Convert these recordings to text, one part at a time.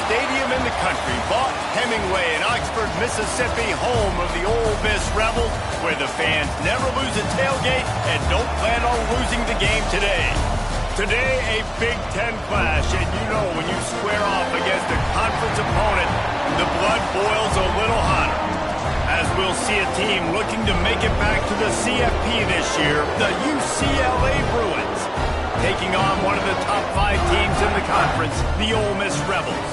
stadium in the country, Vaught Hemingway in Oxford, Mississippi, home of the Ole Miss Rebels, where the fans never lose a tailgate and don't plan on losing the game today. Today, a Big Ten clash, and you know when you square off against a conference opponent, the blood boils a little hotter. As we'll see a team looking to make it back to the CFP this year, the UCLA Bruins, taking on one of the top 5 teams in the conference, the Ole Miss Rebels.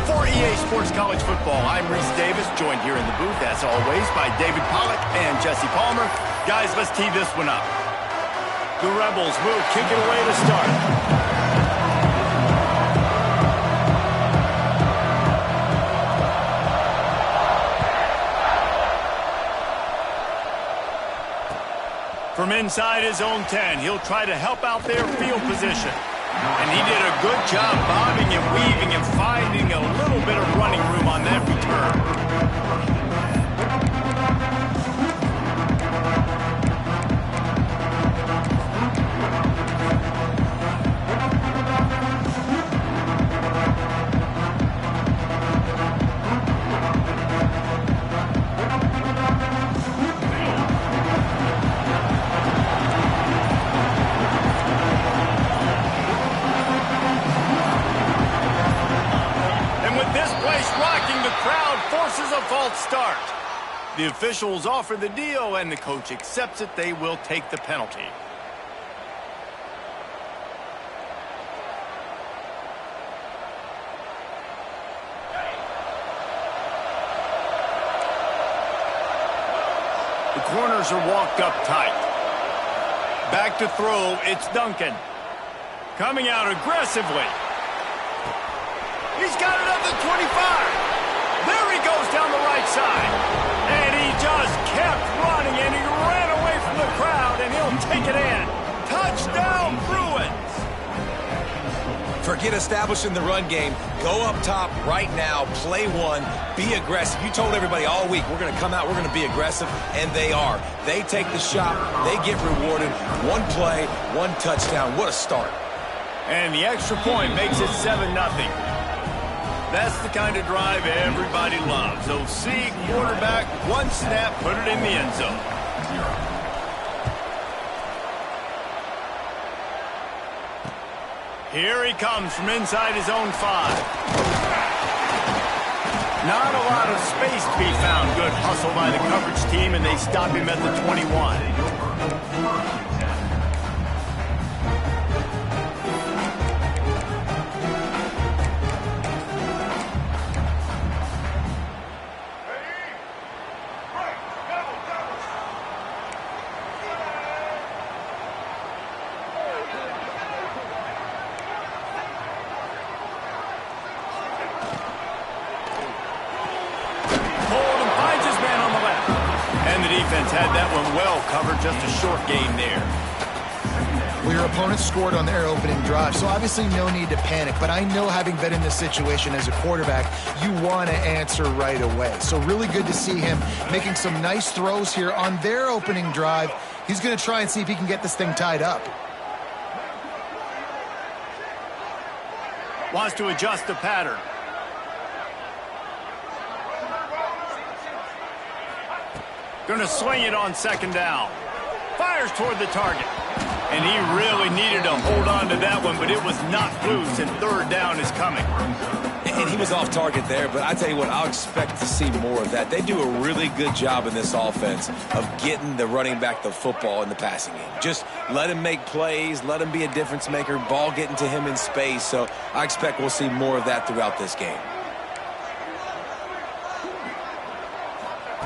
For EA Sports College Football, I'm Reese Davis, joined here in the booth, as always, by David Pollack and Jesse Palmer. Guys, let's tee this one up. The Rebels will kick it away to start. From inside his own 10, he'll try to help out their field position. And he did a good job bobbing and weaving and finding a little bit of running room on that return. Forces a false start. The officials offer the deal, and the coach accepts it. They will take the penalty. The corners are walked up tight. Back to throw, it's Duncan. Coming out aggressively. He's got it up to 25. There he goes down the right side. And he just kept running, and he ran away from the crowd, and he'll take it in. Touchdown, Bruins! Forget establishing the run game. Go up top right now. Play one. Be aggressive. You told everybody all week, we're going to come out, we're going to be aggressive, and they are. They take the shot. They get rewarded. One play, one touchdown. What a start. And the extra point makes it 7-0. That's the kind of drive everybody loves. OC, quarterback, one snap, put it in the end zone. Here he comes from inside his own 5. Not a lot of space to be found. Good hustle by the coverage team, and they stop him at the 21. Had that one well covered, just a short game there. Well, your opponent scored on their opening drive, so obviously no need to panic. But I know, having been in this situation as a quarterback, you want to answer right away. So really good to see him making some nice throws here on their opening drive. He's going to try and see if he can get this thing tied up. Wants to adjust the pattern. Going to swing it on 2nd down. Fires toward the target. And he really needed to hold on to that one, but it was not loose, and 3rd down is coming. And he was off target there, but I tell you what, I'll expect to see more of that. They do a really good job in this offense of getting the running back the football in the passing game. Just let him make plays, let him be a difference maker, ball getting to him in space. So I expect we'll see more of that throughout this game.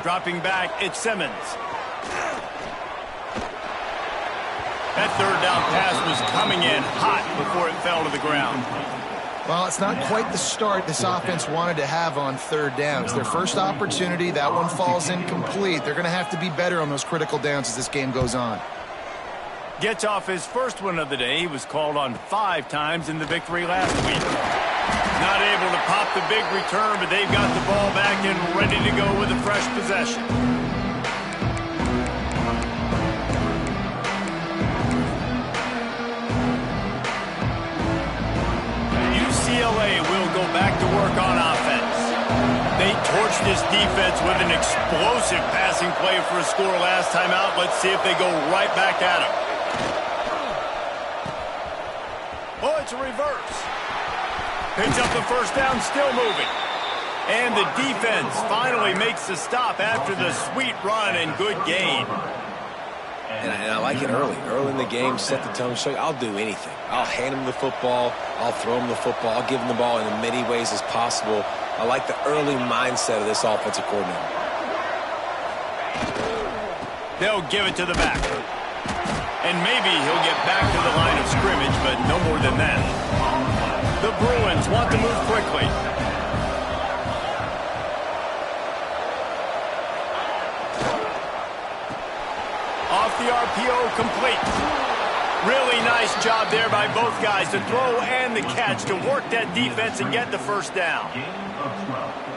Dropping back, it's Simmons. That 3rd down pass was coming in hot before it fell to the ground. Well, it's not quite the start this offense wanted to have on 3rd down. It's their first opportunity. That one falls incomplete. They're going to have to be better on those critical downs as this game goes on. Gets off his first one of the day. He was called on 5 times in the victory last week. Not able to pop the big return, but they've got the ball back and ready to go with a fresh possession. UCLA will go back to work on offense. They torched this defense with an explosive passing play for a score last time out. Let's see if they go right back at him. Oh, it's a reverse. Picks up the first down, still moving. And the defense finally makes the stop after the sweet run and good gain. And I like it early. Early in the game, set the tone, show you I'll do anything. I'll hand him the football. I'll throw him the football. I'll give him the ball in as many ways as possible. I like the early mindset of this offensive coordinator. They'll give it to the back. And maybe he'll get back to the line of scrimmage, but no more than that. The Bruins want to move quickly. Off the RPO, complete. Really nice job there by both guys to throw and the catch to work that defense and get the first down.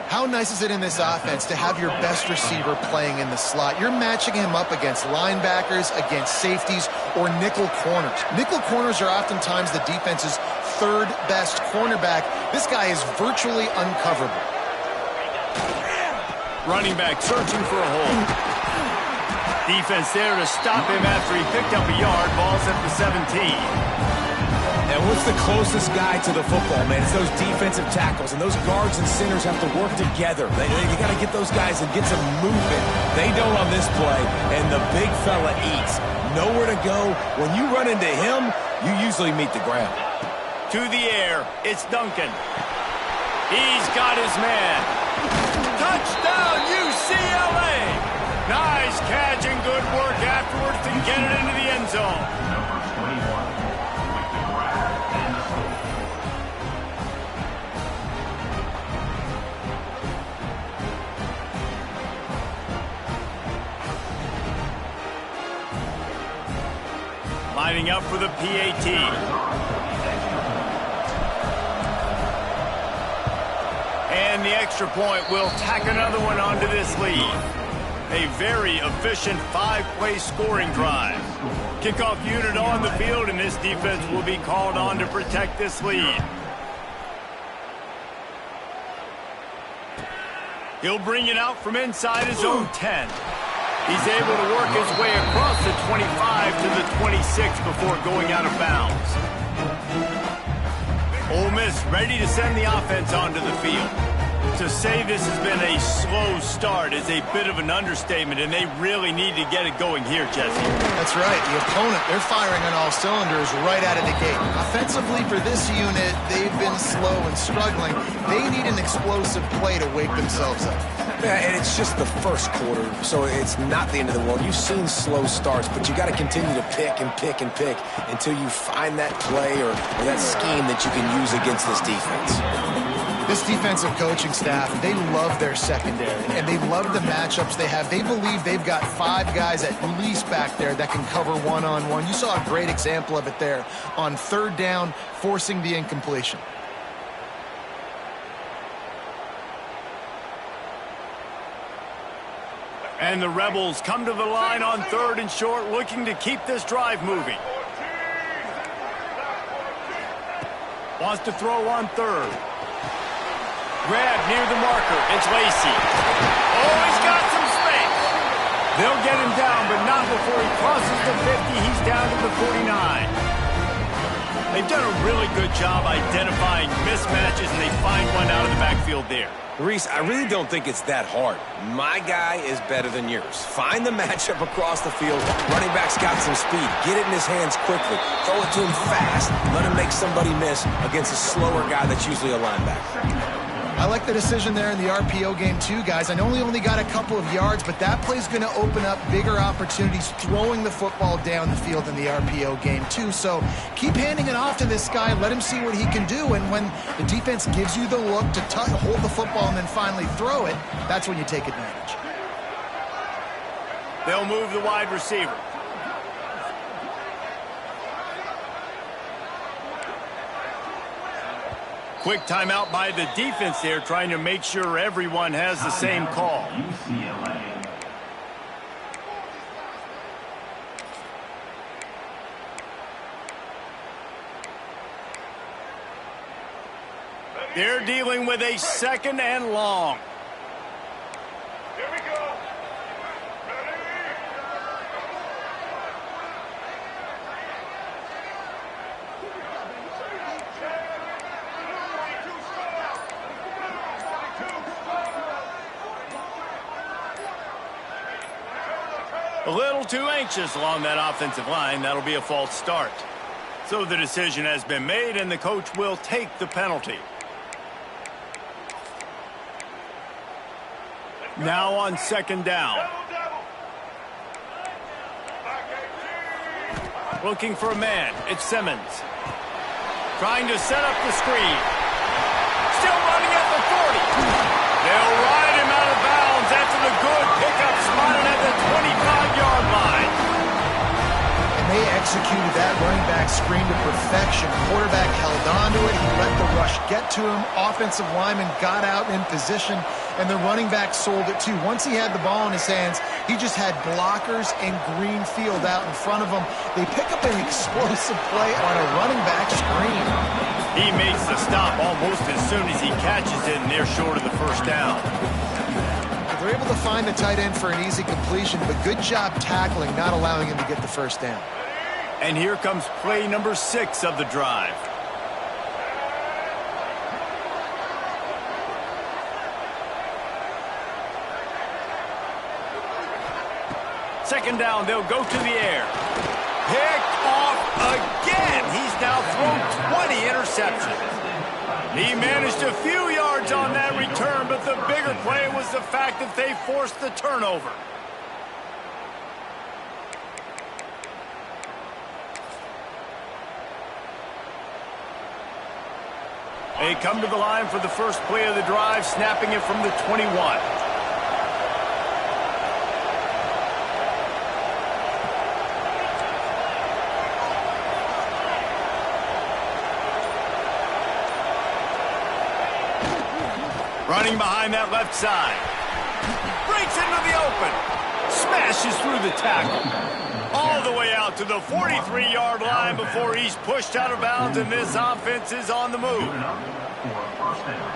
How nice is it in this offense to have your best receiver playing in the slot? You're matching him up against linebackers, against safeties, or nickel corners. Nickel corners are oftentimes the defense's third best cornerback. This guy is virtually uncoverable. Running back searching for a hole. Defense there to stop him after he picked up a yard. Ball's at the 17. And what's the closest guy to the football, man? It's those defensive tackles, and those guards and centers have to work together. You got to get those guys and get some movement. They don't on this play, and the big fella eats. Nowhere to go. When you run into him, you usually meet the ground. To the air, it's Duncan. He's got his man. Touchdown, UCLA! Nice catch and good work afterwards to get it into the end zone. Lining up for the PAT. And the extra point will tack another one onto this lead. A very efficient five-play scoring drive. Kickoff unit on the field, and this defense will be called on to protect this lead. He'll bring it out from inside his own 10. He's able to work his way across the 25 to the 26 before going out of bounds. Ole Miss ready to send the offense onto the field. To say this has been a slow start is a bit of an understatement, and they really need to get it going here, Jesse. That's right. The opponent, they're firing on all cylinders right out of the gate. Offensively, for this unit, they've been slow and struggling. They need an explosive play to wake themselves up. Yeah, and it's just the first quarter, so it's not the end of the world. You've seen slow starts, but you got to continue to pick and pick and pick until you find that play or that scheme that you can use against this defense. This defensive coaching staff, they love their secondary, and they love the matchups they have. They believe they've got five guys at least back there that can cover one-on-one. You saw a great example of it there on third down, forcing the incompletion. And the Rebels come to the line on third and short, looking to keep this drive moving. Wants to throw on third. Grab near the marker. It's Lacy. Oh, he's got some space. They'll get him down, but not before he crosses the 50. He's down to the 49. They've done a really good job identifying mismatches, and they find one out of the backfield there. Reese, I really don't think it's that hard. My guy is better than yours. Find the matchup across the field. Running back's got some speed. Get it in his hands quickly. Throw it to him fast. Let him make somebody miss against a slower guy that's usually a linebacker. I like the decision there in the RPO game too, guys. I know he only got a couple of yards, but that play's going to open up bigger opportunities throwing the football down the field in the RPO game too. So keep handing it off to this guy. Let him see what he can do. And when the defense gives you the look to hold the football and then finally throw it, that's when you take advantage. They'll move the wide receiver. Quick timeout by the defense there, trying to make sure everyone has the same call. They're dealing with a 2nd and long. Here we go. A little too anxious along that offensive line. That'll be a false start. So the decision has been made, and the coach will take the penalty. Now on 2nd down. Looking for a man. It's Simmons. Trying to set up the screen. Still running at the 40. They'll ride him out of bounds after the good pickup spotted at the 25-yard line. And they executed that running back screen to perfection. Quarterback held on to it. He let the rush get to him. Offensive lineman got out in position, and the running back sold it too. Once he had the ball in his hands, he just had blockers and green field out in front of him. They pick up an explosive play on a running back screen. He makes the stop almost as soon as he catches it, and they're short of the 1st down. They're able to find the tight end for an easy completion, but good job tackling, not allowing him to get the 1st down. And here comes play number 6 of the drive. Second down, they'll go to the air. Picked off again. He's now thrown 20 interceptions. He managed a few yards on that return, but the bigger play was the fact that they forced the turnover. They come to the line for the first play of the drive, snapping it from the 21. Running behind that left side. Breaks into the open. Smashes through the tackle. All the way out to the 43-yard line before he's pushed out of bounds, and this offense is on the move.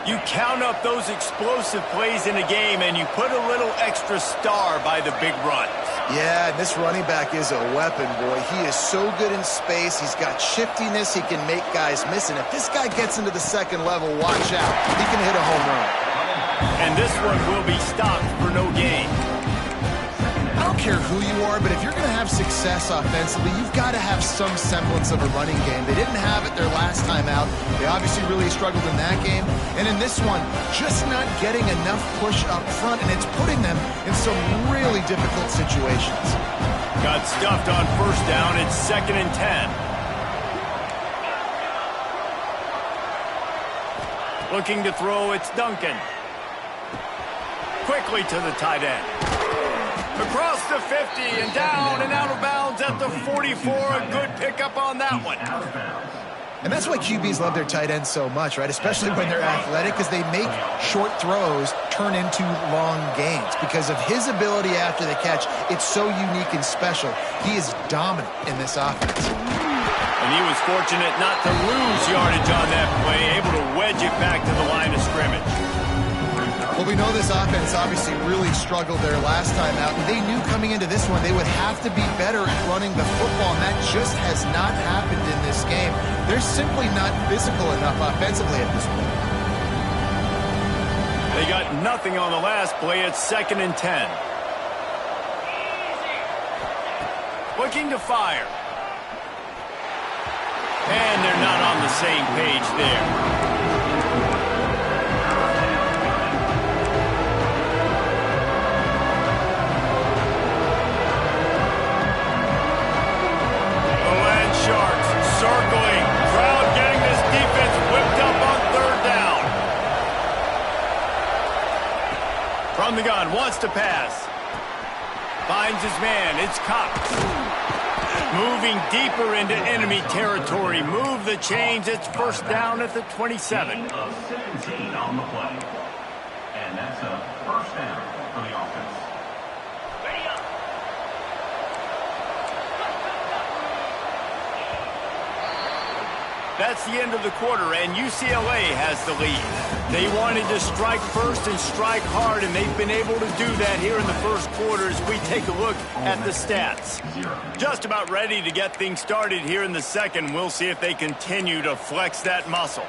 You count up those explosive plays in a game, and you put a little extra star by the big runs. Yeah, and this running back is a weapon, boy. He is so good in space. He's got shiftiness. He can make guys miss. And if this guy gets into the 2nd level, watch out. He can hit a home run. And this one will be stopped for no gain. I don't care who you are, but if you're going to have success offensively, you've got to have some semblance of a running game. They didn't have it their last time out. They obviously really struggled in that game. And in this one, just not getting enough push up front, and it's putting them in some really difficult situations. Got stuffed on 1st down. It's 2nd and 10. Looking to throw, it's Duncan. Quickly to the tight end. Across the 50 and down and out of bounds at the 44. A good pickup on that one. And that's why QBs love their tight ends so much, right? Especially when they're athletic, because they make short throws turn into long gains. Because of his ability after the catch, it's so unique and special. He is dominant in this offense. And he was fortunate not to lose yardage on that play, able to wedge it back to the line of scrimmage. Well, we know this offense obviously really struggled their last time out, and they knew coming into this one they would have to be better at running the football, and that just has not happened in this game. They're simply not physical enough offensively at this point. They got nothing on the last play. It's 2nd and 10. Looking to fire. And they're not on the same page there. Circling, crowd getting this defense whipped up on 3rd down. From the gun, wants to pass. Finds his man, it's Cox. Moving deeper into enemy territory. Move the chains, it's 1st down at the 27. 17 on the play. And that's a 1st down for the offense. Ready up. That's the end of the quarter, and UCLA has the lead. They wanted to strike first and strike hard, and they've been able to do that here in the first quarter as we take a look at the stats. Just about ready to get things started here in the second. We'll see if they continue to flex that muscle.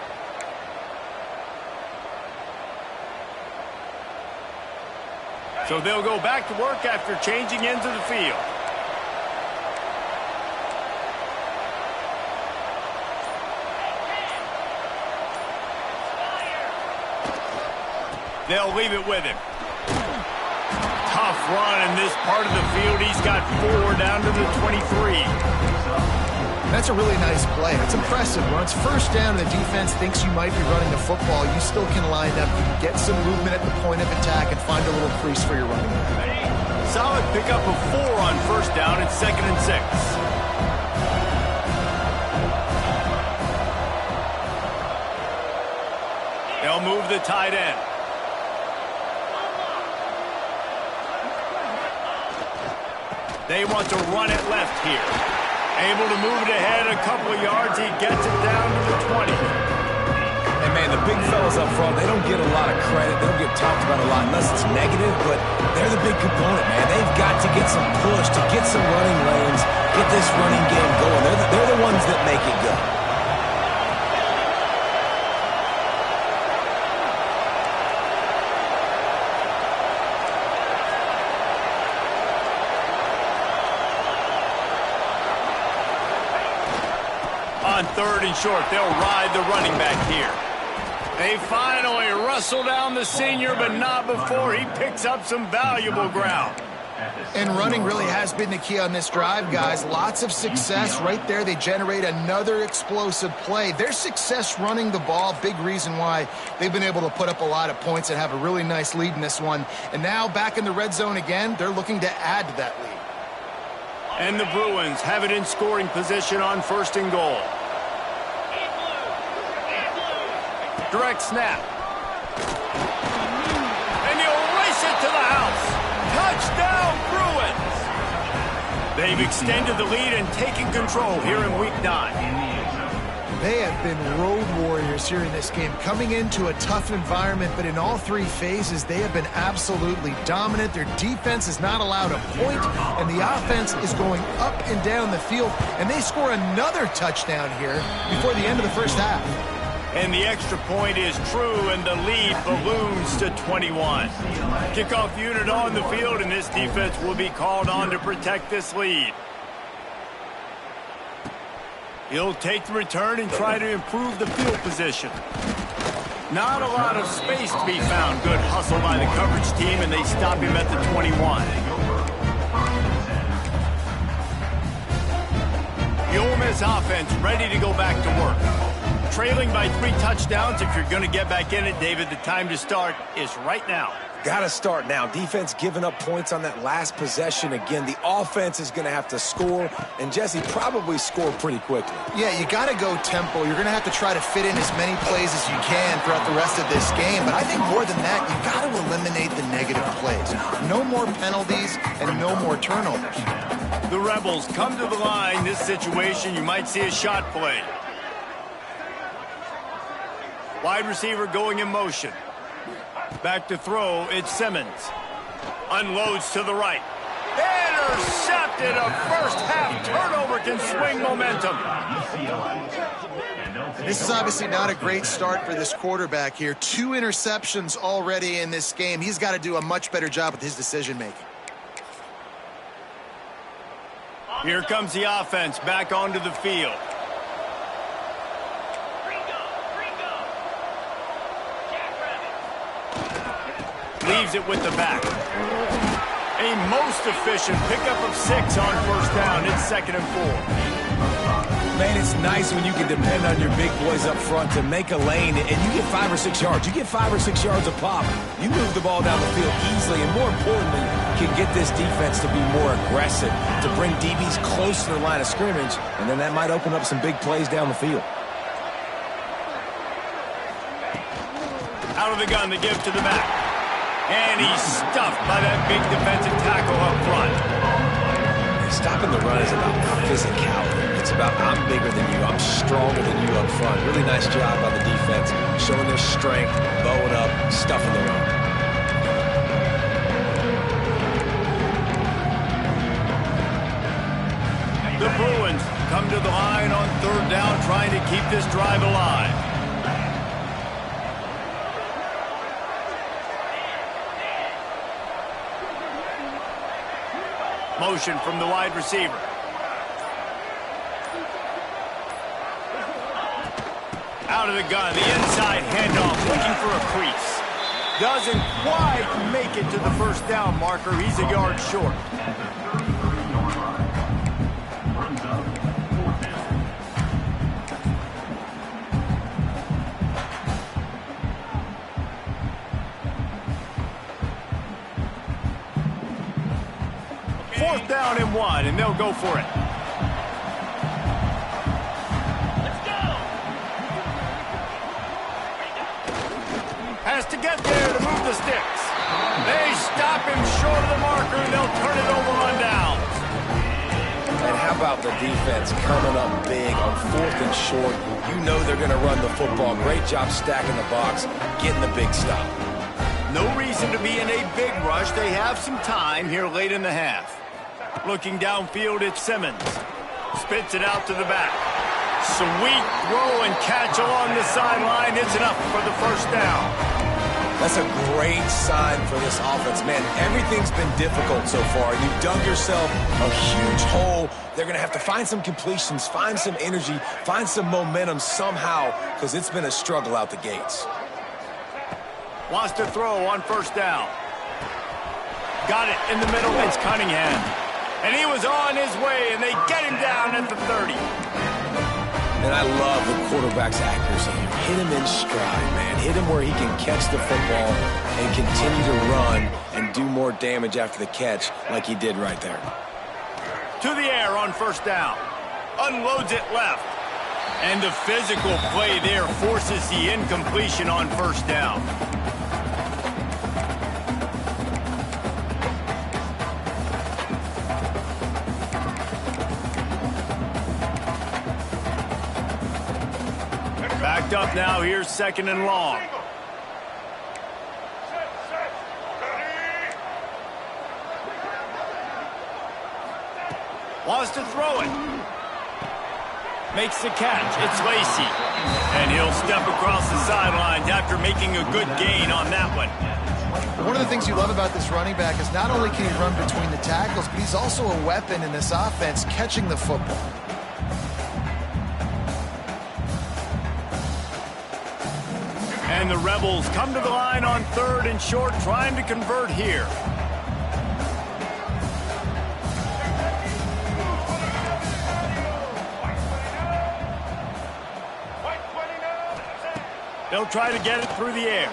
So they'll go back to work after changing into the field. They'll leave it with him. Tough run in this part of the field. He's got 4 down to the 23. That's a really nice play. It's impressive. When it's first down and the defense thinks you might be running the football, you still can line up. You can get some movement at the point of attack and find a little crease for your running back. Solid pickup of 4 on first down and 2nd and 6. They'll move the tight end. They want to run it left here. Able to move it ahead a couple of yards. He gets it down to the 20. And, man, the big fellas up front, they don't get a lot of credit. They don't get talked about a lot unless it's negative, but they're the big component, man. They've got to get some push, to get some running lanes, get this running game going. They're the ones that make it go. On 3rd and short, they'll ride the running back here. They finally wrestle down the senior, but not before he picks up some valuable ground. And running really has been the key on this drive, guys. Lots of success right there. They generate another explosive play. Their success running the ball, big reason why they've been able to put up a lot of points and have a really nice lead in this one. And now back in the red zone again, they're looking to add to that lead. And the Bruins have it in scoring position on 1st and goal. Direct snap. And he'll race it to the house. Touchdown, Bruins! They've extended the lead and taken control here in Week 9. They have been road warriors here in this game, coming into a tough environment, but in all 3 phases, they have been absolutely dominant. Their defense is not allowed a point, and the offense is going up and down the field, and they score another touchdown here before the end of the first half. And the extra point is true, and the lead balloons to 21. Kickoff unit on the field, and this defense will be called on to protect this lead. He'll take the return and try to improve the field position. Not a lot of space to be found. Good hustle by the coverage team, and they stop him at the 21. The Ole Miss offense ready to go back to work. Trailing by 3 touchdowns. If you're going to get back in it, David, the time to start is right now. Got to start now. Defense giving up points on that last possession. Again, the offense is going to have to score, and Jesse probably score pretty quickly. Yeah, you got to go tempo. You're going to have to try to fit in as many plays as you can throughout the rest of this game. But I think more than that, you got to eliminate the negative plays. No more penalties and no more turnovers. The Rebels come to the line. This situation, you might see a shot play. Wide receiver going in motion. Back to throw, it's Simmons. Unloads to the right. Intercepted. A first half turnover can swing momentum. This is obviously not a great start for this quarterback here. 2 interceptions already in this game. He's got to do a much better job with his decision making. Here comes the offense back onto the field. Leaves it with the back. A most efficient pickup of 6 on first down. It's 2nd and 4. Man, it's nice when you can depend on your big boys up front to make a lane, and you get 5 or 6 yards. You get 5 or 6 yards a pop. You move the ball down the field easily, and more importantly, can get this defense to be more aggressive, to bring DBs close to the line of scrimmage, and then that might open up some big plays down the field. Out of the gun, the give to the back. And he's stuffed by that big defensive tackle up front. Stopping the run is about physicality. It's about I'm bigger than you, I'm stronger than you up front. Really nice job by the defense, showing their strength, bowing up, stuffing the run. The Bruins come to the line on third down, trying to keep this drive alive. Motion from the wide receiver. Out of the gun, the inside handoff, looking for a crease. Doesn't quite make it to the first down marker. He's a yard short. Fourth down and 1, and they'll go for it. Let's go. Has to get there to move the sticks. They stop him short of the marker, and they'll turn it over on downs. And how about the defense coming up big on fourth and short? You know they're going to run the football. Great job stacking the box, getting the big stop. No reason to be in a big rush. They have some time here late in the half. Looking downfield, it's Simmons. Spits it out to the back. Sweet throw and catch along the sideline. It's enough for the first down. That's a great sign for this offense. Man, everything's been difficult so far. You dug yourself a huge hole. They're going to have to find some completions, find some energy, find some momentum somehow, because it's been a struggle out the gates. Wants to throw on first down. Got it in the middle. It's Cunningham. And he was on his way, and they get him down at the 30. And I love the quarterback's accuracy here. Hit him in stride, man. Hit him where he can catch the football and continue to run and do more damage after the catch like he did right there. To the air on first down. Unloads it left. And the physical play there forces the incompletion on first down. Backed up now. Here's second and long. Wants to throw it. Makes the catch. It's Lacy. And he'll step across the sidelines after making a good gain on that one. One of the things you love about this running back is not only can he run between the tackles, but he's also a weapon in this offense catching the football. And the Rebels come to the line on third and short, trying to convert here. They'll try to get it through the air.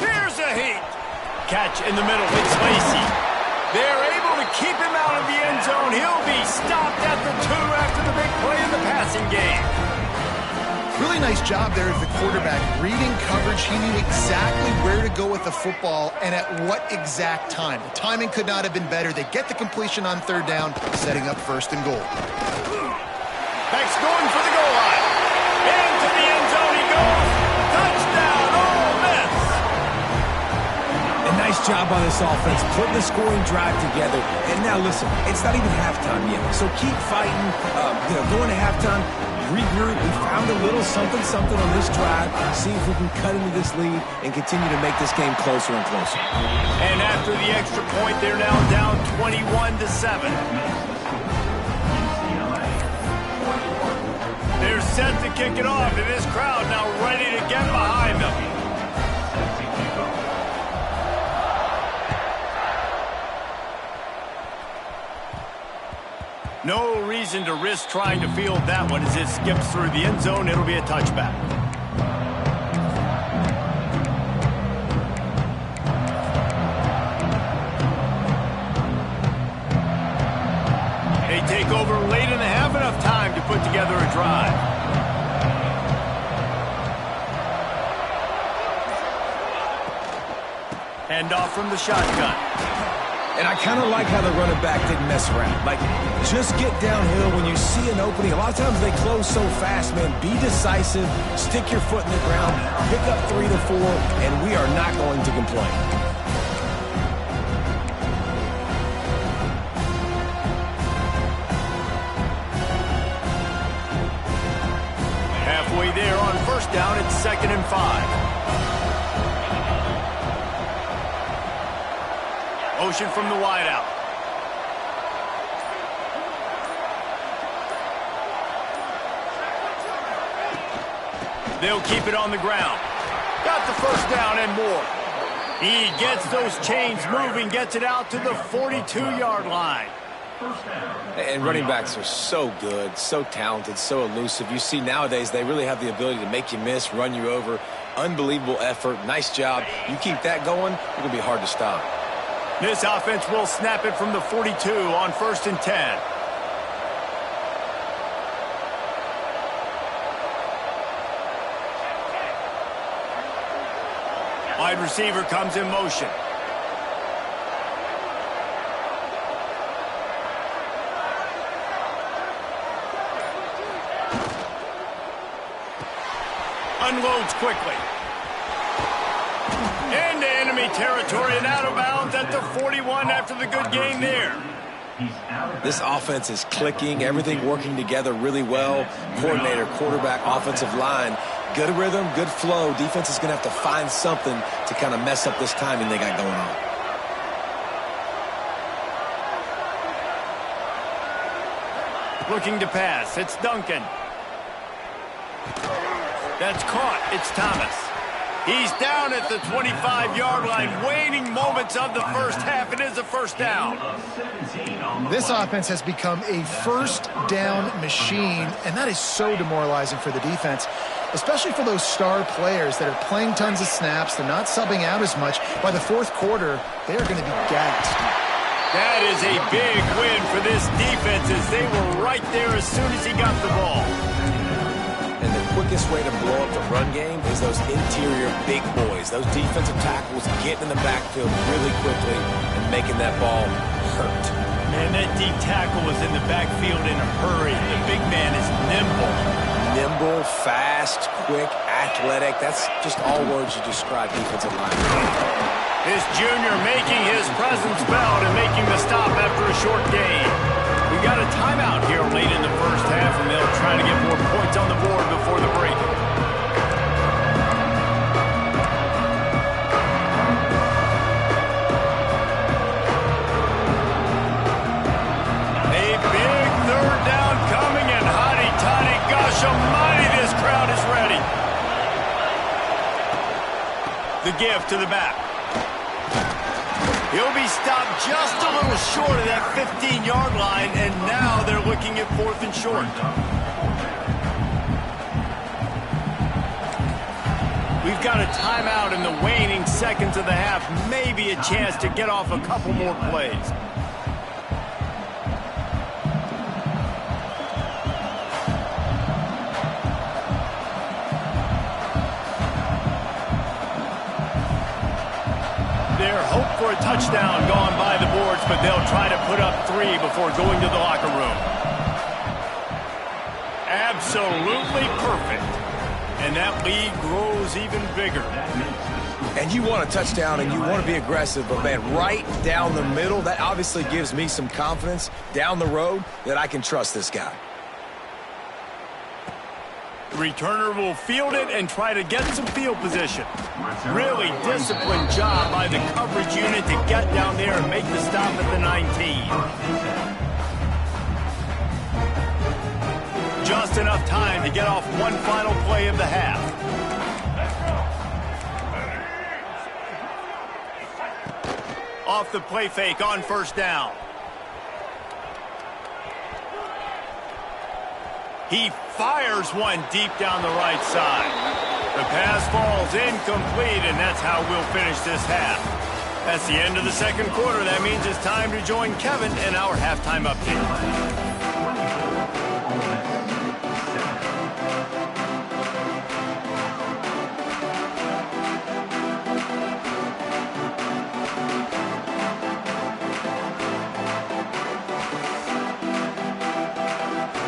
Here's a heat. Catch in the middle. It's Lacy. They're able to keep him out of the end zone. He'll be stopped at the 2 after the big play in the passing game. Really nice job there of the quarterback. Reading coverage, he knew exactly where to go with the football and at what exact time. The timing could not have been better. They get the completion on third down, setting up first and goal. Beck's going for the goal line. Into the end zone he goes. Touchdown, Ole Miss. A nice job on this offense, putting the scoring drive together. And now listen, it's not even halftime yet, so keep fighting. Going to halftime. Regroup. We found a little something on this drive. See if we can cut into this lead and continue to make this game closer and closer. And after the extra point, they're now down 21-7. They're set to kick it off, and this crowd now ready to get behind them. No reason to risk trying to field that one as it skips through the end zone. It'll be a touchback. They take over late in the half, enough time to put together a drive. Handoff from the shotgun. And I kind of like how the running back didn't mess around. Like, just get downhill when you see an opening. A lot of times they close so fast, man. Be decisive, stick your foot in the ground, pick up 3 to 4, and we are not going to complain. Halfway there on first down, it's 2nd and 5. Motion from the wideout. They'll keep it on the ground. Got the first down and more. He gets those chains moving, gets it out to the 42-yard line. And running backs are so good, so talented, so elusive. You see nowadays they really have the ability to make you miss, run you over. Unbelievable effort. Nice job. You keep that going, it's going to be hard to stop. This offense will snap it from the 42 on 1st and 10. Wide receiver comes in motion. Unloads quickly. Into enemy territory and out of bounds at the 41 after the good gain there. This offense is clicking, everything working together really well. Coordinator, quarterback, offensive line. Good rhythm, good flow. Defense is going to have to find something to kind of mess up this timing they got going on. Looking to pass. It's Duncan. That's caught. It's Thomas. He's down at the 25-yard line, waning moments of the first half. It is a first down. This offense has become a first down machine, and that is so demoralizing for the defense, especially for those star players that are playing tons of snaps. They're not subbing out as much. By the fourth quarter, they are going to be gassed. That is a big win for this defense as they were right there as soon as he got the ball. And the quickest way to blow up the run game is those interior big boys. Those defensive tackles getting in the backfield really quickly and making that ball hurt. Man, that deep tackle was in the backfield in a hurry. The big man is nimble. Nimble, fast, quick, athletic. That's just all words you describe defensive line. This junior making his presence felt and making the stop after a short gain. We got a timeout here late in the first half, and they'll try to get more points on the board before the break. A big third down coming, and hotty-toddy, gosh almighty, this crowd is ready. The give to the back. He'll be stopped just a little short of that 15-yard line, and now they're looking at 4th and short. We've got a timeout in the waning seconds of the half, maybe a chance to get off a couple more plays. Their hope for a touchdown gone by the boards, but they'll try to put up 3 before going to the locker room. Absolutely perfect. And that lead grows even bigger. And you want a touchdown and you want to be aggressive, but man, right down the middle, that obviously gives me some confidence down the road that I can trust this guy. The returner will field it and try to get some field position. Really disciplined job by the coverage unit to get down there and make the stop at the 19. Just enough time to get off one final play of the half. Off the play fake on first down. He fires one deep down the right side. The pass falls incomplete, and that's how we'll finish this half. That's the end of the second quarter. That means it's time to join Kevin in our halftime update.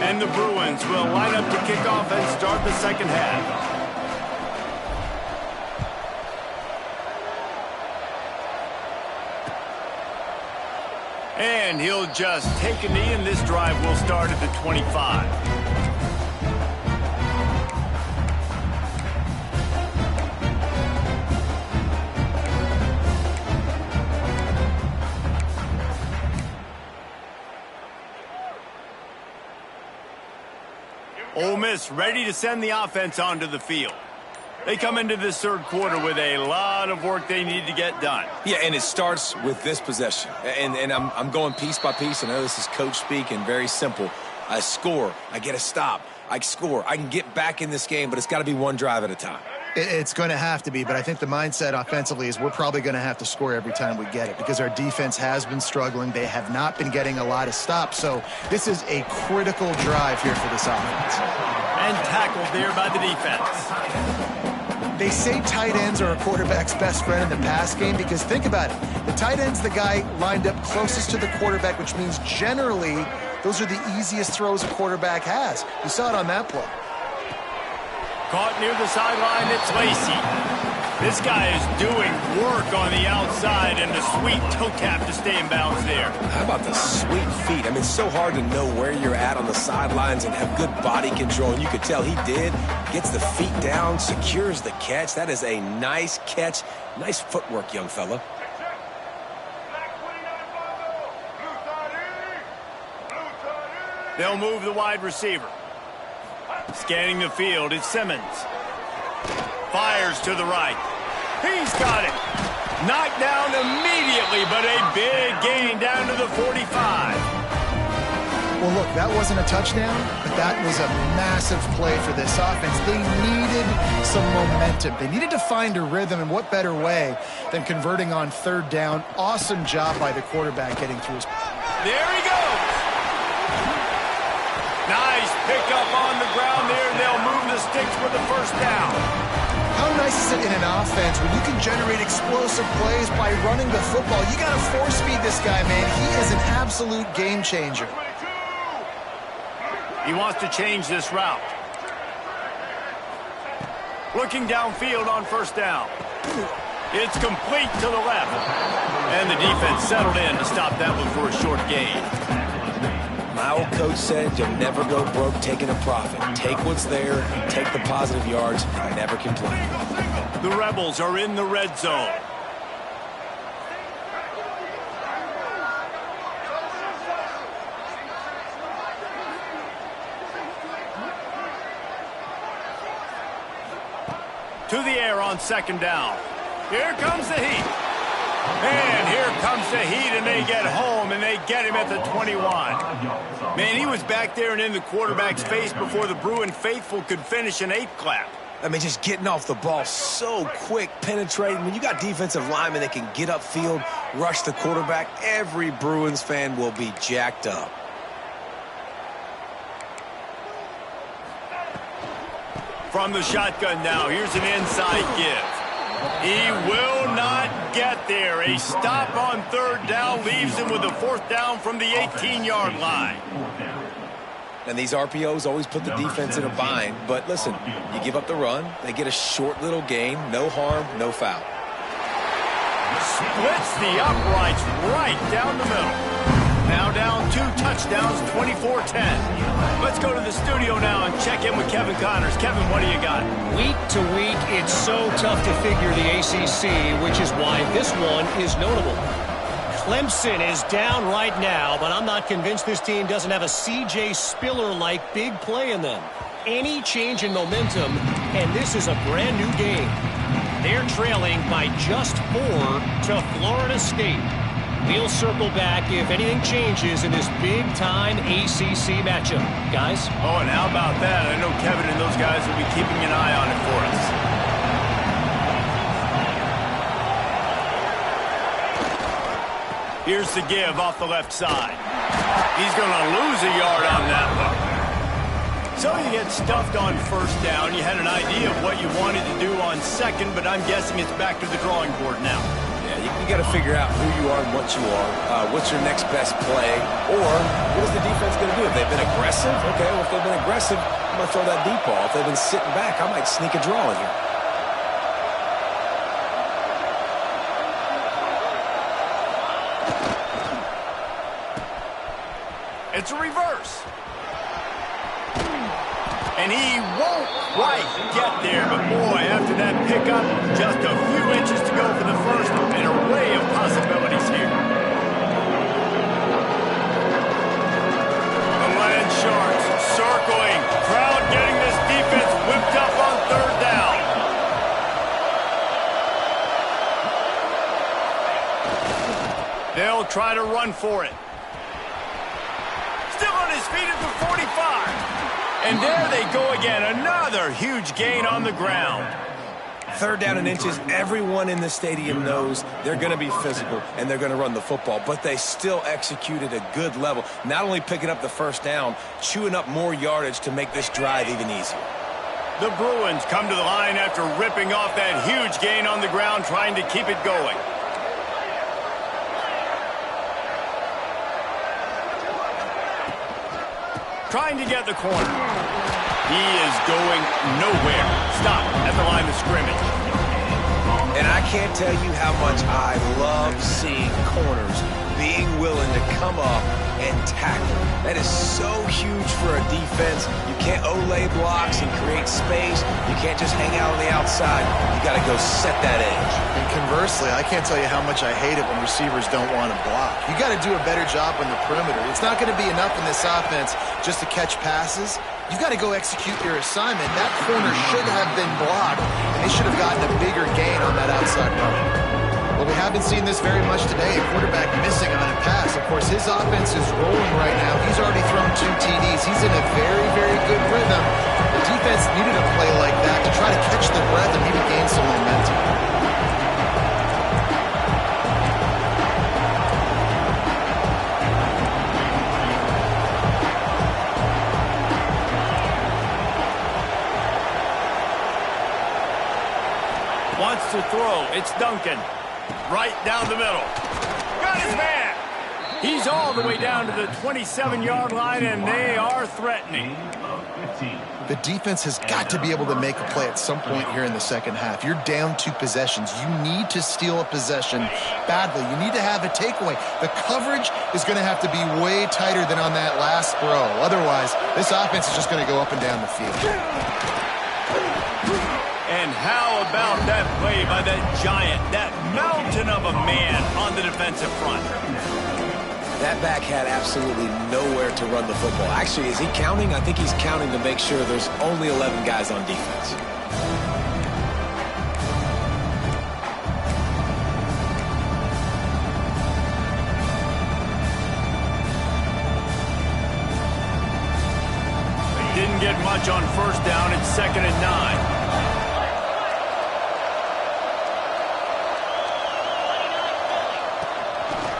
And the Bruins will line up to kick off and start the second half. And he'll just take a knee, and this drive will start at the 25. Ole Miss ready to send the offense onto the field. They come into this third quarter with a lot of work they need to get done. Yeah, and it starts with this possession. And I'm going piece by piece. I know this is coach speak and very simple. I score. I get a stop. I score. I can get back in this game, but it's got to be one drive at a time. It's going to have to be, but I think the mindset offensively is we're probably going to have to score every time we get it because our defense has been struggling. They have not been getting a lot of stops, so this is a critical drive here for this offense. And tackled there by the defense. They say tight ends are a quarterback's best friend in the pass game because think about it. The tight end's the guy lined up closest to the quarterback, which means generally those are the easiest throws a quarterback has. You saw it on that play. Caught near the sideline, it's Lacy. This guy is doing work on the outside and a sweet toe tap to stay in bounds there. How about the sweet feet? I mean, it's so hard to know where you're at on the sidelines and have good body control. And you could tell he did. Gets the feet down, secures the catch. That is a nice catch. Nice footwork, young fella. They'll move the wide receiver. Scanning the field, it's Simmons. Fires to the right. He's got it. Knocked down immediately, but a big gain down to the 45. Well, look, that wasn't a touchdown, but that was a massive play for this offense. They needed some momentum. They needed to find a rhythm, and what better way than converting on third down. Awesome job by the quarterback getting through his... There he goes. Nice pickup on the ground there. They'll move the sticks with the first down. How nice is it in an offense when you can generate explosive plays by running the football? You got to force feed this guy, man. He is an absolute game changer. He wants to change this route. Looking downfield on first down. It's complete to the left. And the defense settled in to stop that one for a short gain. My old coach said you'll never go broke taking a profit. Take what's there, take the positive yards, and never complain. The Rebels are in the red zone. To the air on second down. Here comes the heat. And here comes the heat, and they get home, and they get him at the 21. Man, he was back there and in the quarterback's face before the Bruin faithful could finish an 8 clap. I mean, just getting off the ball so quick, penetrating. When you got defensive linemen that can get upfield, rush the quarterback, every Bruins fan will be jacked up. From the shotgun now, here's an inside give. He will not get there. A stop on third down leaves him with a fourth down from the 18-yard line. And these RPOs always put the defense in a bind. But listen, you give up the run, they get a short little gain, no harm, no foul. Splits the uprights right down the middle. Now down 2 touchdowns, 24-10. Let's go to the studio now and check in with Kevin Connors. Kevin, what do you got? Week to week, it's so tough to figure the ACC, which is why this one is notable. Clemson is down right now, but I'm not convinced this team doesn't have a C.J. Spiller-like big play in them. Any change in momentum, and this is a brand new game. They're trailing by just 4 to Florida State. We'll circle back if anything changes in this big-time ACC matchup. Guys? Oh, and how about that? I know Kevin and those guys will be keeping an eye on it for us. Here's the give off the left side. He's going to lose a yard on that one. So you get stuffed on first down. You had an idea of what you wanted to do on second, but I'm guessing it's back to the drawing board now. Yeah, you you got to figure out who you are and what you are. What's your next best play? Or what is the defense going to do? If they've been aggressive, okay, well, if they've been aggressive, I'm going to throw that deep ball. If they've been sitting back, I might sneak a draw in here. It's a reverse. And he won't quite get there, but boy, after that pickup, just a few inches to go for the first, an array of possibilities here. The Land Sharks circling, crowd getting this defense whipped up on third down. They'll try to run for it. Still on his feet at the 45. And there they go again, another huge gain on the ground. Third down and inches, everyone in the stadium knows they're going to be physical and they're going to run the football, but they still executed a good level. Not only picking up the first down, chewing up more yardage to make this drive even easier. The Bruins come to the line after ripping off that huge gain on the ground, trying to keep it going. Trying to get the corner. He is going nowhere. Stop at the line of scrimmage. And I can't tell you how much I love seeing corners being willing to come up and tackle. That is so huge for a defense. You can't olay blocks and create space. You can't just hang out on the outside. You got to go set that edge. And conversely, I can't tell you how much I hate it when receivers don't want to block. You got to do a better job on the perimeter. It's not going to be enough in this offense just to catch passes. You've got to go execute your assignment. That corner should have been blocked, and they should have gotten a bigger gain on that outside run. Well, we haven't seen this very much today. A quarterback missing on a pass. Of course, his offense is rolling right now. He's already thrown 2 TDs. He's in a very, very good rhythm. The defense needed a play like that to try to catch their breath and maybe gain some momentum. Wants to throw. It's Duncan. Right down the middle. Got his man. He's all the way down to the 27-yard line, and they are threatening. The defense has got to be able to make a play at some point here in the second half. You're down 2 possessions. You need to steal a possession badly. You need to have a takeaway. The coverage is going to have to be way tighter than on that last throw. Otherwise, this offense is just going to go up and down the field. And how about that play by that giant, that mountain of a man on the defensive front? That back had absolutely nowhere to run the football. Actually, is he counting? I think he's counting to make sure there's only 11 guys on defense. Didn't get much on first down. It's 2nd and 9.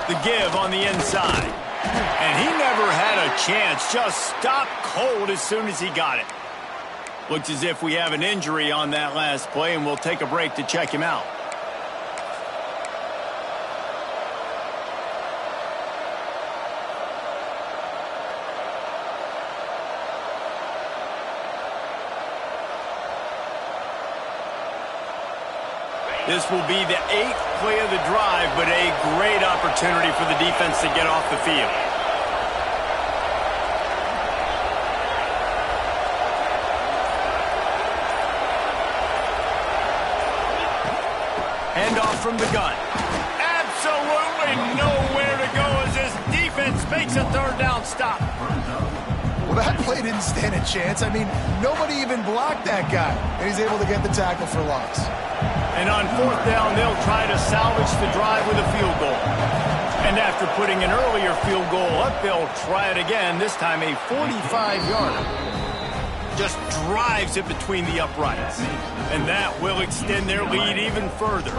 The give on the inside. And he never had a chance. Just stopped cold as soon as he got it. Looks as if we have an injury on that last play, and we'll take a break to check him out. This will be the 8th play of the drive, but a great opportunity for the defense to get off the field. Handoff from the gun. Absolutely nowhere to go as this defense makes a 3rd down stop. Well, that play didn't stand a chance. I mean, nobody even blocked that guy, and he's able to get the tackle for loss. And on 4th down, they'll try to salvage the drive with a field goal. And after putting an earlier field goal up, they'll try it again, this time a 45-yarder. Just drives it between the uprights. And that will extend their lead even further.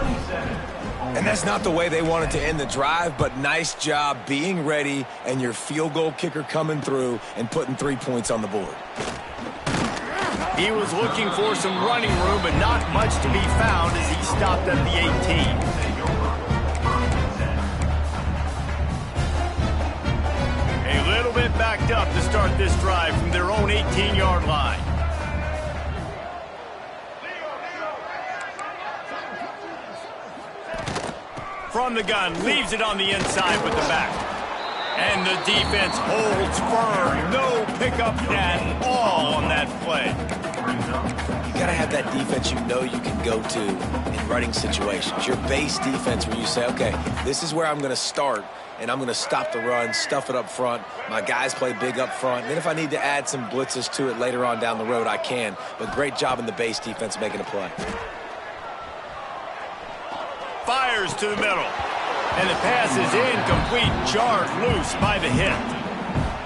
And that's not the way they wanted to end the drive, but nice job being ready and your field goal kicker coming through and putting 3 points on the board. He was looking for some running room, but not much to be found as he stopped at the 18. start this drive from their own 18-yard line. From the gun, leaves it on the inside with the back. And the defense holds firm. No pickup at all on that play. You got to have that defense you know you can go to in running situations. Your base defense where you say, okay, this is where I'm going to start, and I'm going to stop the run, stuff it up front. My guys play big up front. And then if I need to add some blitzes to it later on down the road, I can. But great job in the base defense making a play. Fires to the middle. And the pass is incomplete, jarred loose by the hit.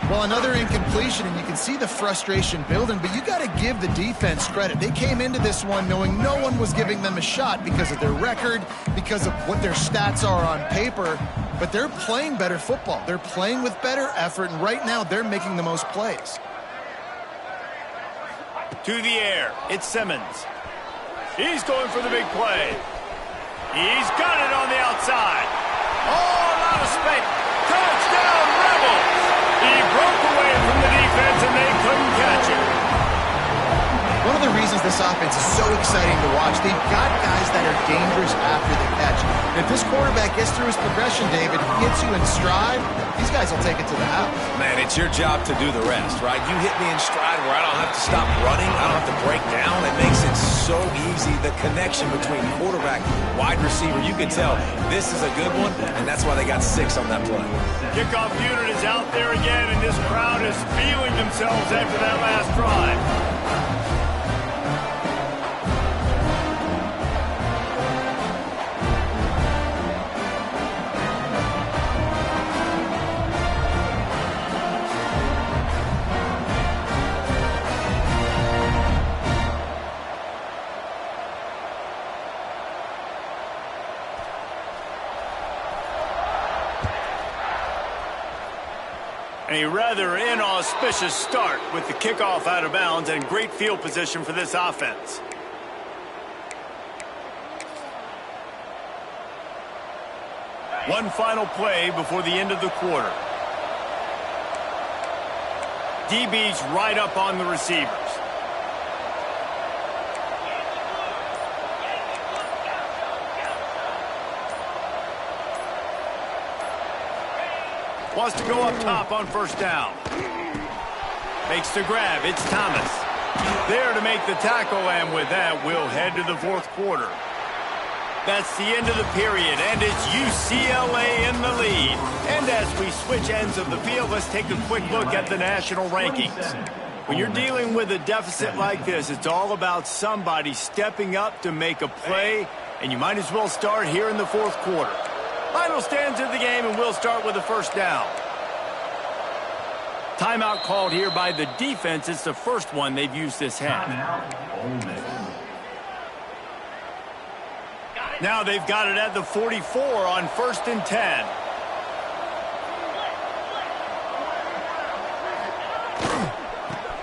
Well, another incompletion, and you can see the frustration building, but you got to give the defense credit. They came into this one knowing no one was giving them a shot because of their record, because of what their stats are on paper, but they're playing better football. They're playing with better effort, and right now they're making the most plays. To the air, it's Simmons. He's going for the big play. He's got it on the outside. Oh, a lot of space. Touchdown, Rebels! He broke away from the defense, and they couldn't catch him. One of the reasons this offense is so exciting to watch, they've got guys that are dangerous after the catch. And if this quarterback gets through his progression, David, hits you in stride, these guys will take it to the house. Man, it's your job to do the rest, right? You hit me in stride where I don't have to stop running. I don't have to break down. It makes it so easy. The connection between quarterback, wide receiver, you can tell this is a good one, and that's why they got 6 on that play. Kickoff unit is out there again, and this crowd is feeling themselves after that last drive. A rather inauspicious start with the kickoff out of bounds and great field position for this offense. One final play before the end of the quarter. DB's right up on the receivers. Wants to go up top on first down. Makes the grab. It's Thomas. There to make the tackle, and with that, we'll head to the fourth quarter. That's the end of the period, and it's UCLA in the lead. And as we switch ends of the field, let's take a quick look at the national rankings. When you're dealing with a deficit like this, it's all about somebody stepping up to make a play, and you might as well start here in the fourth quarter. Final stands of the game, and we'll start with the first down. Timeout called here by the defense. It's the first one they've used this half. Now they've got it at the 44 on 1st and 10.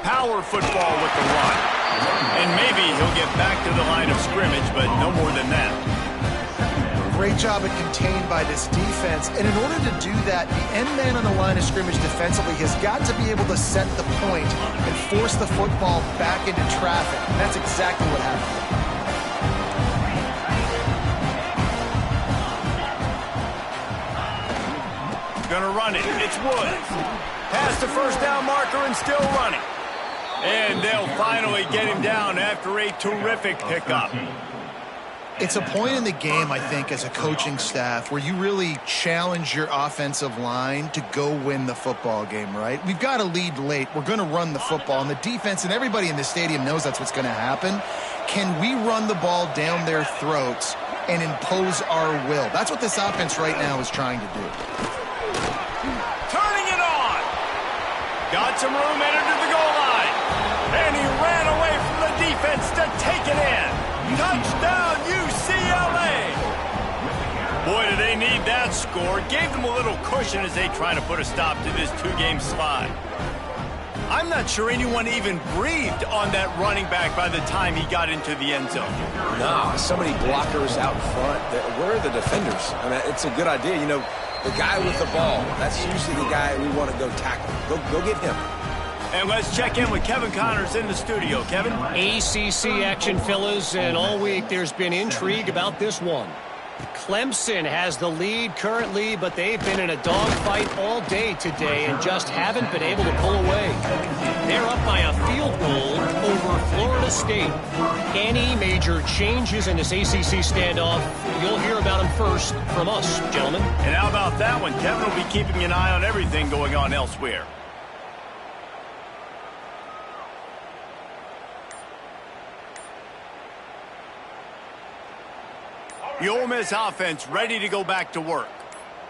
Power football with the run. And maybe he'll get back to the line of scrimmage, but no more than that. Great job at contained by this defense. And in order to do that, the end man on the line of scrimmage defensively has got to be able to set the point and force the football back into traffic. And that's exactly what happened. Gonna run it. It's Woods. Past the first down marker and still running. And they'll finally get him down after a terrific pickup. It's a point in the game, I think, as a coaching staff where you really challenge your offensive line to go win the football game, right? We've got to lead late. We're going to run the football, and the defense and everybody in the stadium knows that's what's going to happen. Can we run the ball down their throats and impose our will? That's what this offense right now is trying to do. Turning it on. Got some room, entered to the goal line. And he ran away from the defense to take it in. Touchdown, UCLA! Boy, do they need that score. Gave them a little cushion as they try to put a stop to this two-game slide. I'm not sure anyone even breathed on that running back by the time he got into the end zone. No, so many blockers out front. Where are the defenders? I mean, it's a good idea. You know, the guy with the ball, that's usually the guy we want to go tackle. Go get him. And let's check in with Kevin Connors in the studio. Kevin? ACC action, fellas, and all week there's been intrigue about this one. Clemson has the lead currently, but they've been in a dogfight all day today and just haven't been able to pull away. They're up by a field goal over Florida State. Any major changes in this ACC standoff, you'll hear about them first from us, gentlemen. And how about that one? Kevin will be keeping an eye on everything going on elsewhere. The Ole Miss offense ready to go back to work.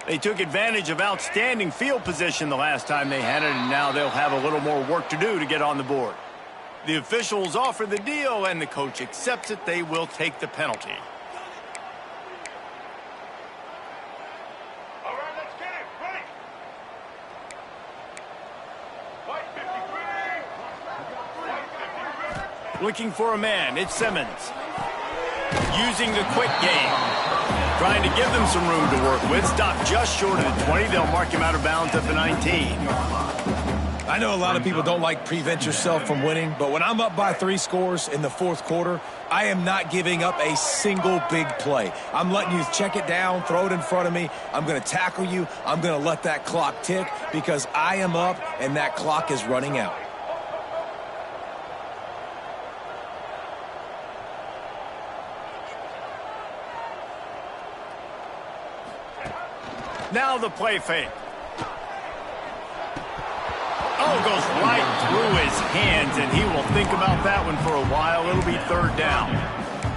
They took advantage of outstanding field position the last time they had it, and now they'll have a little more work to do to get on the board. The officials offer the deal, and the coach accepts it. They will take the penalty. All right, let's get it. Ready. White 53. Looking for a man. It's Simmons. Using the quick game. Trying to give them some room to work with. Stopped just short of the 20. They'll mark him out of bounds at the 19. I know a lot of people don't like prevent yourself from winning, but when I'm up by 3 scores in the fourth quarter, I am not giving up a single big play. I'm letting you check it down, throw it in front of me. I'm going to tackle you. I'm going to let that clock tick because I am up and that clock is running out. Now the play fake. Oh, goes right through his hands, and he will think about that one for a while. It'll be third down.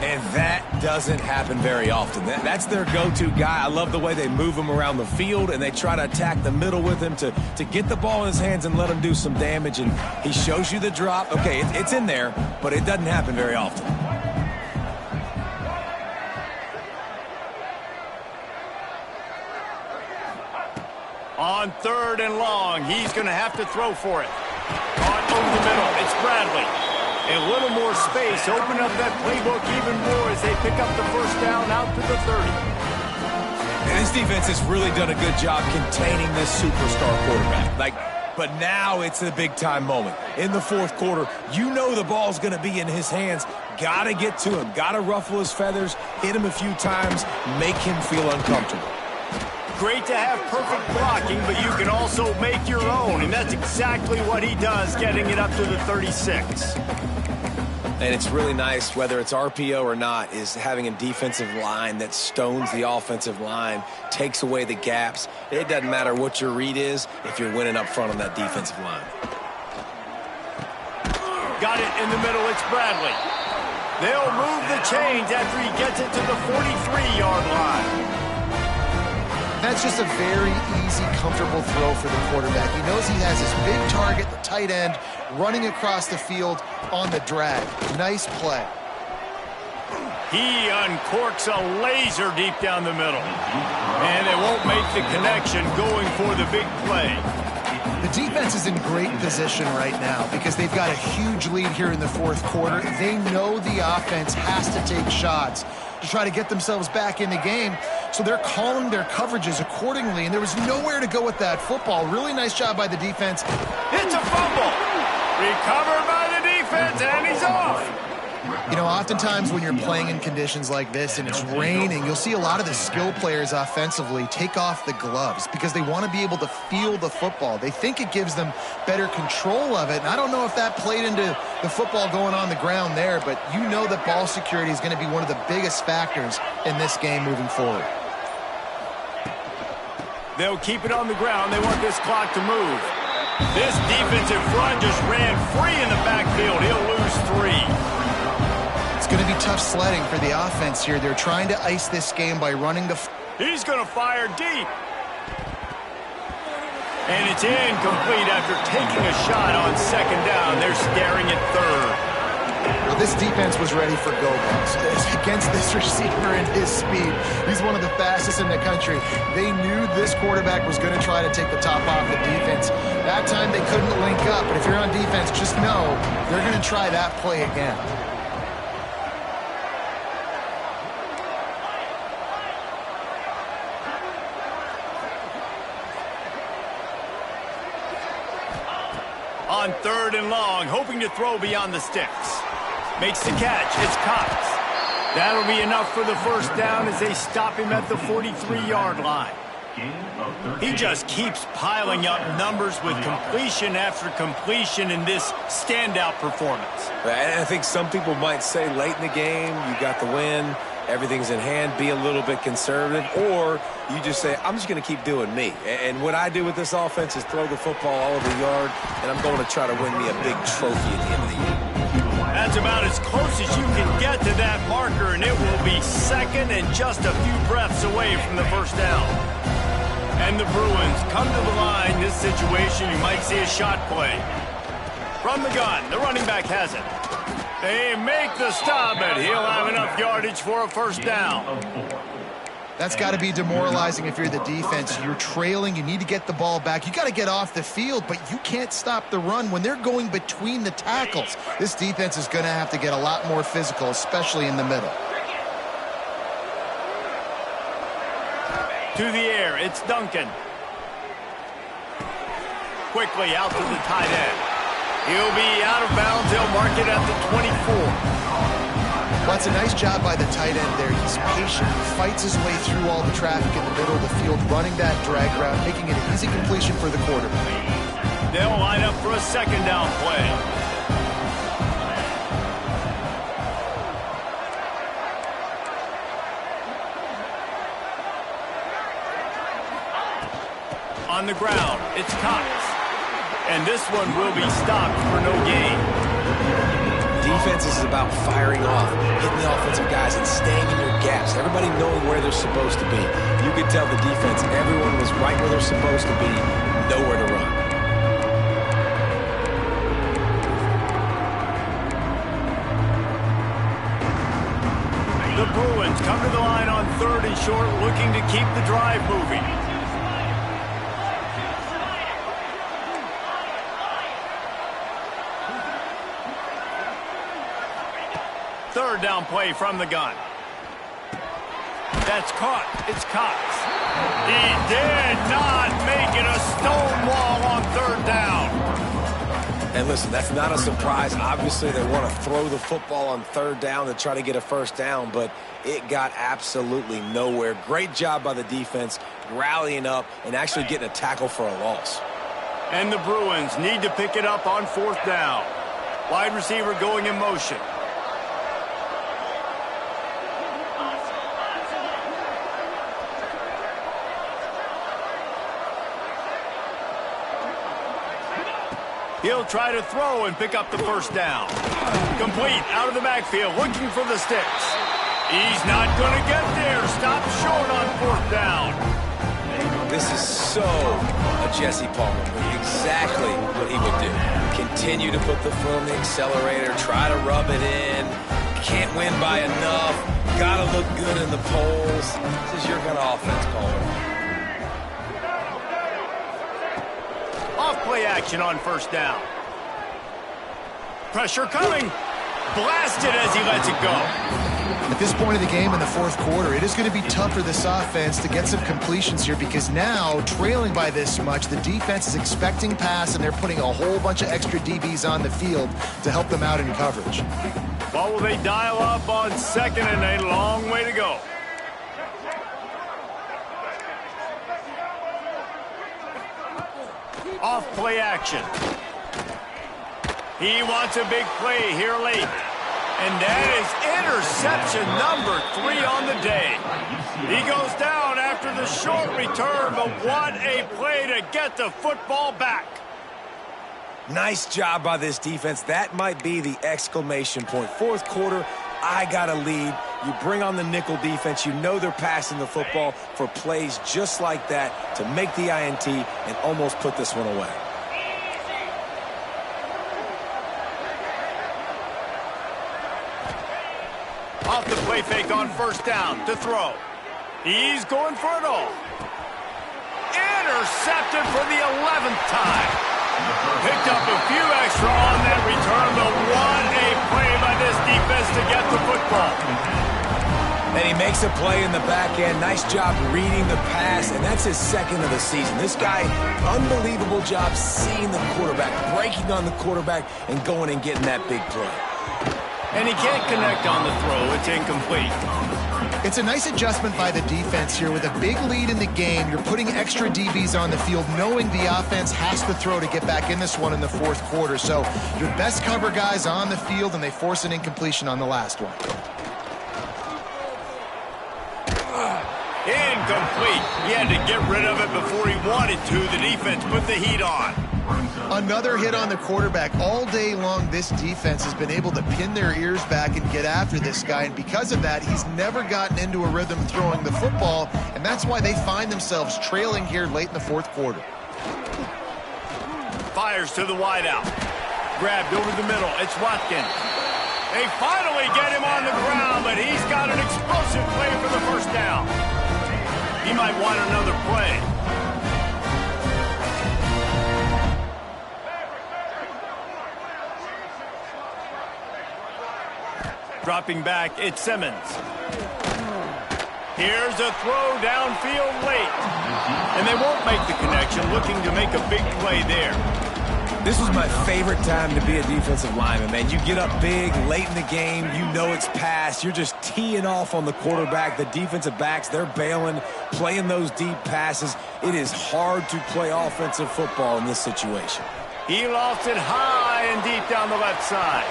And that doesn't happen very often. That's their go-to guy. I love the way they move him around the field, and they try to attack the middle with him to get the ball in his hands and let him do some damage. And he shows you the drop. Okay, it's in there, but it doesn't happen very often. On third and long, he's going to have to throw for it. On over the middle, it's Bradley. A little more space, open up that playbook even more as they pick up the first down out to the 30. And this defense has really done a good job containing this superstar quarterback. But now it's a big-time moment. In the fourth quarter, you know the ball's going to be in his hands. Got to get to him. Got to ruffle his feathers, hit him a few times, make him feel uncomfortable. Great to have perfect blocking, but you can also make your own, and that's exactly what he does, getting it up to the 36. And it's really nice, whether it's RPO or not, is having a defensive line that stones the offensive line, takes away the gaps. It doesn't matter what your read is if you're winning up front on that defensive line. Got it in the middle, it's Bradley. They'll move the chains after he gets it to the 43-yard line. That's just a very easy, comfortable throw for the quarterback. He knows he has his big target, the tight end, running across the field on the drag. Nice play. He uncorks a laser deep down the middle. And they won't make the connection going for the big play. The defense is in great position right now because they've got a huge lead here in the fourth quarter. They know the offense has to take shots to try to get themselves back in the game. So they're calling their coverages accordingly, and there was nowhere to go with that football. Really nice job by the defense. It's a fumble. Recovered by the defense, and he's off. You know, oftentimes when you're playing in conditions like this and it's raining, you'll see a lot of the skill players offensively take off the gloves because they want to be able to feel the football. They think it gives them better control of it. And I don't know if that played into the football going on the ground there, but you know that ball security is going to be one of the biggest factors in this game moving forward. They'll keep it on the ground. They want this clock to move. This defensive front just ran free in the backfield. He'll lose 3. It's going to be tough sledding for the offense here. They're trying to ice this game by running the... He's going to fire deep. And it's incomplete after taking a shot on second down. They're staring at third. Well, this defense was ready for go-balls. Against this receiver and his speed, he's one of the fastest in the country. They knew this quarterback was going to try to take the top off the defense. That time they couldn't link up, but if you're on defense, just know they're going to try that play again. On 3rd and long, hoping to throw beyond the sticks. Makes the catch. It's Cox. That'll be enough for the first down as they stop him at the 43-yard line. He just keeps piling up numbers with completion after completion in this standout performance. And I think some people might say late in the game, you got the win, everything's in hand, be a little bit conservative, or you just say, I'm just going to keep doing me. And what I do with this offense is throw the football all over the yard, and I'm going to try to win me a big trophy at the end of the year. That's about as close as you can get to that marker, and it will be second and just a few breaths away from the first down. And the Bruins come to the line. This situation, you might see a shot play. From the gun, the running back has it. They make the stop, and he'll have enough yardage for a first down. That's got to be demoralizing if you're the defense. You're trailing. You need to get the ball back. You got to get off the field, but you can't stop the run when they're going between the tackles. This defense is going to have to get a lot more physical, especially in the middle. To the air, it's Duncan. Quickly out to the tight end. He'll be out of bounds. They'll mark it at the 24. Well, that's a nice job by the tight end there. He's patient. He fights his way through all the traffic in the middle of the field, running that drag route, making it an easy completion for the quarterback. They'll line up for a second down play. On the ground, it's Cox. And this one will be stopped for no gain. Defense is about firing off, hitting the offensive guys, and staying in your gaps. Everybody knowing where they're supposed to be. You could tell the defense, everyone was right where they're supposed to be, nowhere to run. The Bruins come to the line on 3rd and short, looking to keep the drive moving. Third down play from the gun. That's caught. It's Cox. He did not make it a stone wall on 3rd down. And listen, that's not a surprise. Obviously, they want to throw the football on 3rd down to try to get a first down, but it got absolutely nowhere. Great job by the defense, rallying up and actually getting a tackle for a loss. And the Bruins need to pick it up on 4th down. Wide receiver going in motion. He'll try to throw and pick up the first down. Complete out of the backfield, looking for the sticks. He's not going to get there. Stop short on 4th down. This is so a Jesse Palmer move. Exactly what he would do. Continue to put the foot on the accelerator, try to rub it in. Can't win by enough. Got to look good in the polls. This is your kind of offense, Palmer. Off-play action on 1st down. Pressure coming. Blasted as he lets it go. At this point of the game in the 4th quarter, it is going to be tough for this offense to get some completions here because now, trailing by this much, the defense is expecting pass and they're putting a whole bunch of extra DBs on the field to help them out in coverage. What will they dial up on 2nd and a long way to go? Off play action. He wants a big play here late. And that is interception number 3 on the day. He goes down after the short return, but what a play to get the football back. Nice job by this defense. That might be the exclamation point. 4th quarter, I got a lead. You bring on the nickel defense. You know they're passing the football for plays just like that to make the INT and almost put this one away. Off the play fake on 1st down to throw. He's going for it all. Intercepted for the 11th time. Picked up a few extra on that return, but what a play by this defense to get the football. And he makes a play in the back end. Nice job reading the pass, and that's his second of the season. This guy, unbelievable job seeing the quarterback, breaking on the quarterback, and going and getting that big play. And he can't connect on the throw. It's incomplete. It's a nice adjustment by the defense here. With a big lead in the game, you're putting extra DBs on the field, knowing the offense has to throw to get back in this one in the fourth quarter. So your best cover guys on the field, and they force an incompletion on the last one. Incomplete. He had to get rid of it before he wanted to. The defense put the heat on. Another hit on the quarterback. All day long, this defense has been able to pin their ears back and get after this guy, and because of that, he's never gotten into a rhythm throwing the football, and that's why they find themselves trailing here late in the fourth quarter. Fires to the wideout. Grabbed over the middle. It's Watkins. They finally get him on the ground, but he's got an explosive play for the first down. He might want another play. Dropping back, it's Simmons. Here's a throw downfield late. And they won't make the connection, looking to make a big play there. This was my favorite time to be a defensive lineman, man. You get up big, late in the game, you know it's past. You're just teeing off on the quarterback. The defensive backs, they're bailing, playing those deep passes. It is hard to play offensive football in this situation. He lost it high and deep down the left side.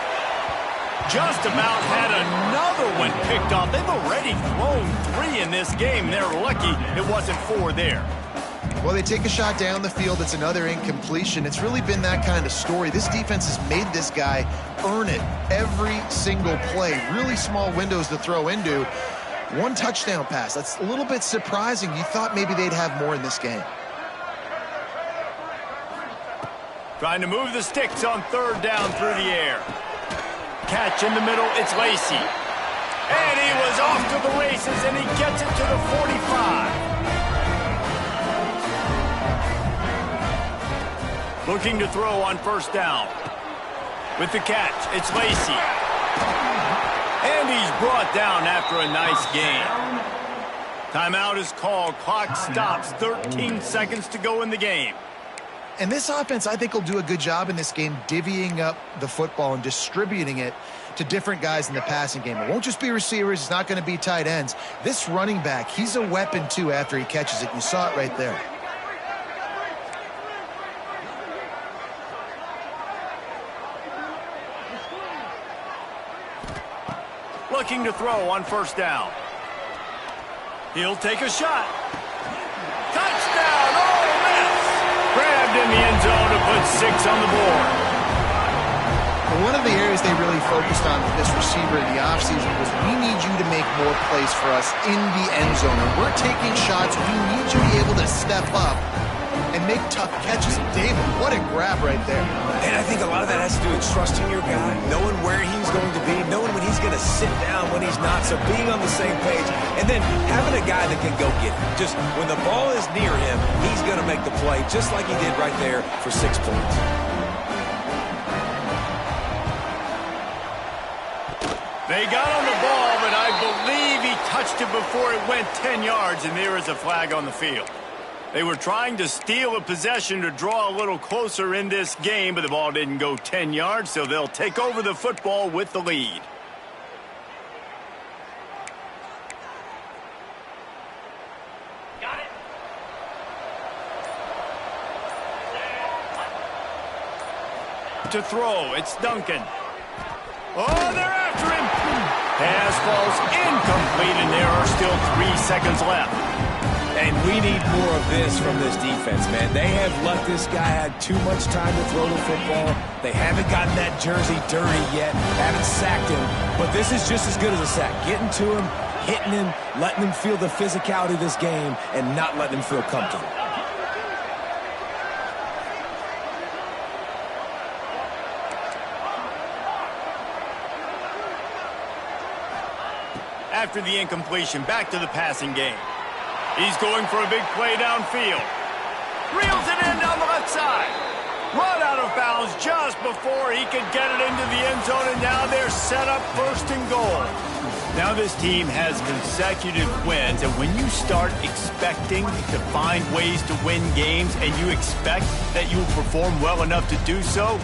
Just about had another one picked off. They've already thrown 3 in this game. They're lucky it wasn't 4 there. Well, they take a shot down the field. It's another incompletion. It's really been that kind of story. This defense has made this guy earn it every single play. Really small windows to throw into. 1 touchdown pass. That's a little bit surprising. You thought maybe they'd have more in this game. Trying to move the sticks on 3rd down through the air. Catch in the middle, it's Lacy. And he was off to the races, and he gets it to the 45. Looking to throw on 1st down. With the catch, it's Lacy. And he's brought down after a nice gain. Timeout is called. Clock stops. 13 seconds to go in the game. And this offense, I think, will do a good job in this game divvying up the football and distributing it to different guys in the passing game. It won't just be receivers. It's not going to be tight ends. This running back, he's a weapon, too, after he catches it. You saw it right there. Looking to throw on 1st down. He'll take a shot. Touchdown! Ole Miss! Grabbed in the end zone to put 6 on the board. One of the areas they really focused on with this receiver in the offseason was, we need you to make more plays for us in the end zone. And we're taking shots. We need you to be able to step up and make tough catches. David, what a grab right there. And I think a lot of that has to do with trusting your guy, knowing where he's going to be, knowing when he's going to sit down, when he's not, so being on the same page, and then having a guy that can go get it. Just when the ball is near him, he's going to make the play, just like he did right there for 6 points. They got on the ball, but I believe he touched it before it went 10 yards, and there is a flag on the field. They were trying to steal a possession to draw a little closer in this game, but the ball didn't go 10 yards, so they'll take over the football with the lead. Got it. To throw, it's Duncan. Oh, they're after him. Pass falls incomplete, and there are still 3 seconds left. And we need more of this from this defense, man. They have let this guy have too much time to throw the football. They haven't gotten that jersey dirty yet, haven't sacked him. But this is just as good as a sack. Getting to him, hitting him, letting him feel the physicality of this game, and not letting him feel comfortable. After the incompletion, back to the passing game. He's going for a big play downfield. Reels it in down the left side. Run out of bounds just before he could get it into the end zone, and now they're set up first and goal. Now this team has consecutive wins, and when you start expecting to find ways to win games and you expect that you will perform well enough to do so,